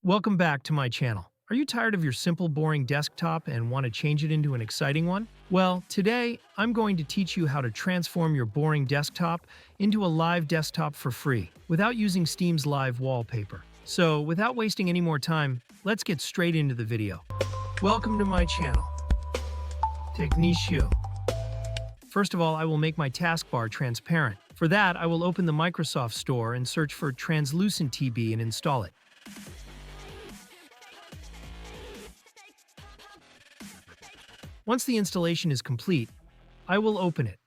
Welcome back to my channel. Are you tired of your simple, boring desktop and want to change it into an exciting one? Well, today I'm going to teach you how to transform your boring desktop into a live desktop for free without using Steam's live wallpaper. So, without wasting any more time, let's get straight into the video. Welcome to my channel, Technichio. First of all, I will make my taskbar transparent. For that, I will open the Microsoft Store and search for Translucent TB and install it. Once the installation is complete, I will open it.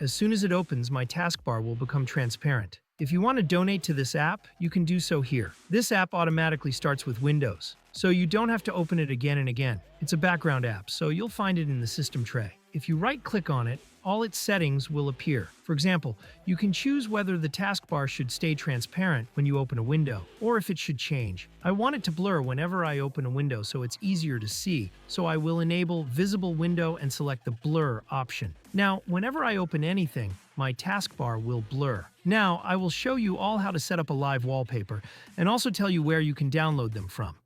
As soon as it opens, my taskbar will become transparent. If you want to donate to this app, you can do so here. This app automatically starts with Windows, so you don't have to open it again and again. It's a background app, so you'll find it in the system tray. If you right-click on it, all its settings will appear. For example, you can choose whether the taskbar should stay transparent when you open a window, or if it should change. I want it to blur whenever I open a window so it's easier to see, so I will enable Visible Window and select the Blur option. Now, whenever I open anything, my taskbar will blur. Now, I will show you all how to set up a live wallpaper, and also tell you where you can download them from.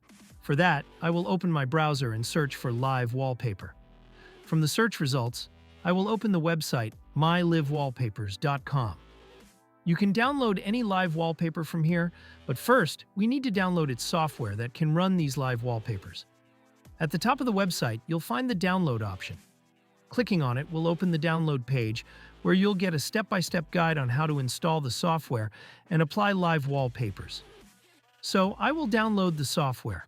For that, I will open my browser and search for live wallpaper. From the search results, I will open the website mylivewallpapers.com. You can download any live wallpaper from here, but first, we need to download its software that can run these live wallpapers. At the top of the website, you'll find the download option. Clicking on it will open the download page, where you'll get a step-by-step guide on how to install the software and apply live wallpapers. So, I will download the software.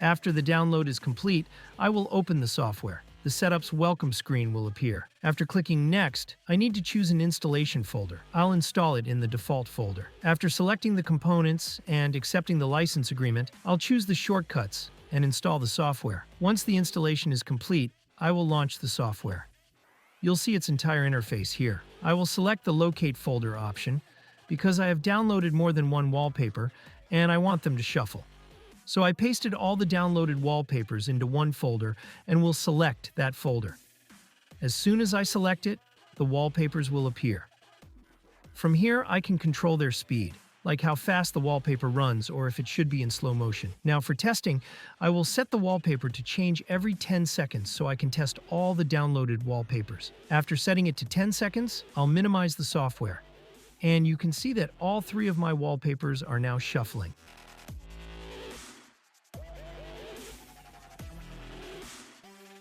After the download is complete, I will open the software. The Setup's welcome screen will appear. After clicking Next, I need to choose an installation folder. I'll install it in the default folder. After selecting the components and accepting the license agreement, I'll choose the shortcuts and install the software. Once the installation is complete, I will launch the software. You'll see its entire interface here. I will select the Locate folder option because I have downloaded more than one wallpaper and I want them to shuffle. So I pasted all the downloaded wallpapers into one folder and will select that folder. As soon as I select it, the wallpapers will appear. From here, I can control their speed, like how fast the wallpaper runs or if it should be in slow motion. Now for testing, I will set the wallpaper to change every 10 seconds so I can test all the downloaded wallpapers. After setting it to 10 seconds, I'll minimize the software. And you can see that all three of my wallpapers are now shuffling.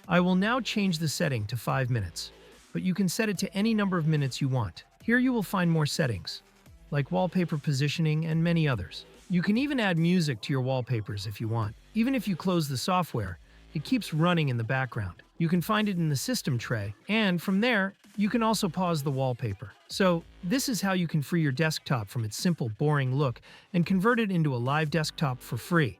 I will now change the setting to 5 minutes, but you can set it to any number of minutes you want. Here you will find more settings, like wallpaper positioning and many others. You can even add music to your wallpapers if you want. Even if you close the software, it keeps running in the background. You can find it in the system tray, and from there, you can also pause the wallpaper. So, this is how you can free your desktop from its simple, boring look and convert it into a live desktop for free.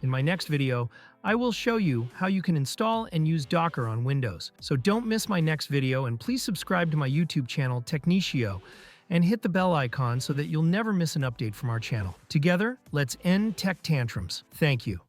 In my next video, I will show you how you can install and use Docker on Windows. So don't miss my next video, and please subscribe to my YouTube channel, Technichio, and hit the bell icon so that you'll never miss an update from our channel. Together, let's end tech tantrums. Thank you.